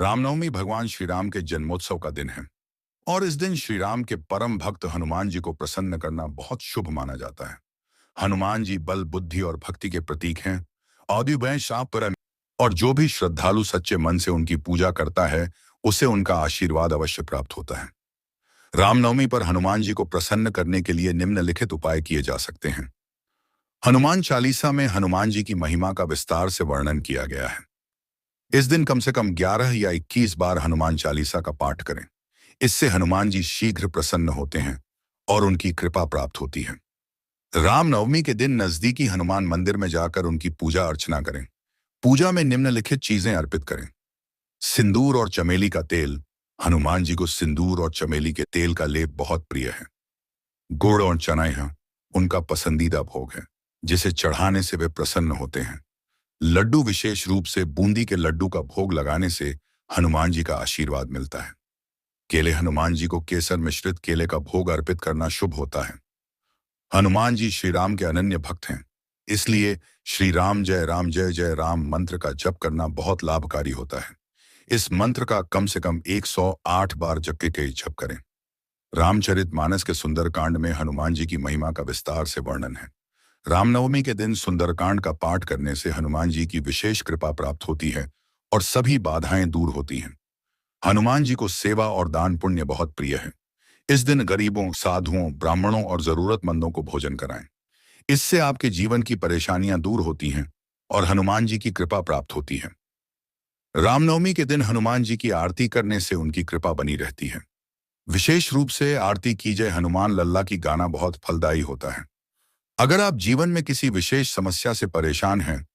रामनवमी भगवान श्री राम के जन्मोत्सव का दिन है और इस दिन श्री राम के परम भक्त हनुमान जी को प्रसन्न करना बहुत शुभ माना जाता है। हनुमान जी बल, बुद्धि और भक्ति के प्रतीक हैं। औदुबय शाप पर और जो भी श्रद्धालु सच्चे मन से उनकी पूजा करता है, उसे उनका आशीर्वाद अवश्य प्राप्त होता है। रामनवमी पर हनुमान जी को प्रसन्न करने के लिए निम्नलिखित उपाय किए जा सकते हैं। हनुमान चालीसा में हनुमान जी की महिमा का विस्तार से वर्णन किया गया है। इस दिन कम से कम 11 या 21 बार हनुमान चालीसा का पाठ करें। इससे हनुमान जी शीघ्र प्रसन्न होते हैं और उनकी कृपा प्राप्त होती है। रामनवमी के दिन नजदीकी हनुमान मंदिर में जाकर उनकी पूजा अर्चना करें। पूजा में निम्नलिखित चीजें अर्पित करें। सिंदूर और चमेली का तेल। हनुमान जी को सिंदूर और चमेली के तेल का लेप बहुत प्रिय है। गुड़ और चना उनका पसंदीदा भोग है, जिसे चढ़ाने से वे प्रसन्न होते हैं। लड्डू, विशेष रूप से बूंदी के लड्डू का भोग लगाने से हनुमान जी का आशीर्वाद मिलता है। केले। हनुमान जी को केसर मिश्रित केले का भोग अर्पित करना शुभ होता है। हनुमान जी श्री राम के अनन्य भक्त हैं, इसलिए श्री राम जय जय राम मंत्र का जप करना बहुत लाभकारी होता है। इस मंत्र का कम से कम 108 बार जप के जप करें। रामचरितमानस के सुंदरकांड में हनुमान जी की महिमा का विस्तार से वर्णन है। रामनवमी के दिन सुंदरकांड का पाठ करने से हनुमान जी की विशेष कृपा प्राप्त होती है और सभी बाधाएं दूर होती हैं। हनुमान जी को सेवा और दान पुण्य बहुत प्रिय है। इस दिन गरीबों, साधुओं, ब्राह्मणों और जरूरतमंदों को भोजन कराएं। इससे आपके जीवन की परेशानियां दूर होती हैं और हनुमान जी की कृपा प्राप्त होती है। रामनवमी के दिन हनुमान जी की आरती करने से उनकी कृपा बनी रहती है। विशेष रूप से आरती की जय हनुमान लल्ला की गाना बहुत फलदायी होता है। अगर आप जीवन में किसी विशेष समस्या से परेशान हैं,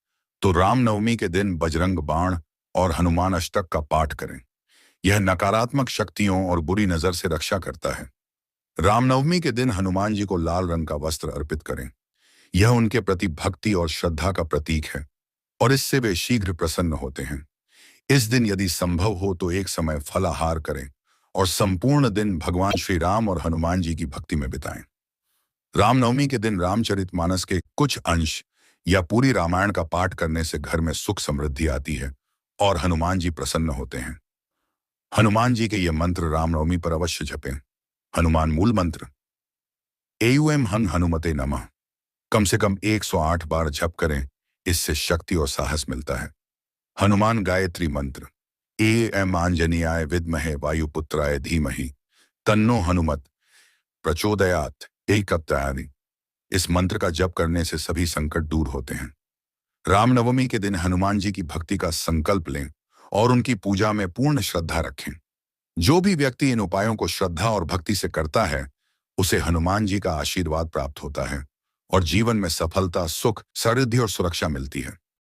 तो रामनवमी के दिन बजरंग बाण और हनुमान अष्टक का पाठ करें। यह नकारात्मक शक्तियों और बुरी नजर से रक्षा करता है। रामनवमी के दिन हनुमान जी को लाल रंग का वस्त्र अर्पित करें। यह उनके प्रति भक्ति और श्रद्धा का प्रतीक है और इससे वे शीघ्र प्रसन्न होते हैं। इस दिन यदि संभव हो तो एक समय फलाहार करें और संपूर्ण दिन भगवान श्री राम और हनुमान जी की भक्ति में बिताएं। रामनवमी के दिन रामचरितमानस के कुछ अंश या पूरी रामायण का पाठ करने से घर में सुख समृद्धि आती है और हनुमान जी प्रसन्न होते हैं। हनुमान जी के ये मंत्र रामनवमी पर अवश्य जपें। हनुमान मूल मंत्र एयुएम हन हनुमते नमः कम से कम 108 बार जप करें। इससे शक्ति और साहस मिलता है। हनुमान गायत्री मंत्र एएम आंजनेयाय विद्महे वायुपुत्राय धीमहि तन्नो हनुमत प्रचोदयात् एकत्यादि। इस मंत्र का जप करने से सभी संकट दूर होते हैं। रामनवमी के दिन हनुमान जी की भक्ति का संकल्प लें और उनकी पूजा में पूर्ण श्रद्धा रखें। जो भी व्यक्ति इन उपायों को श्रद्धा और भक्ति से करता है, उसे हनुमान जी का आशीर्वाद प्राप्त होता है और जीवन में सफलता, सुख, समृद्धि और सुरक्षा मिलती है।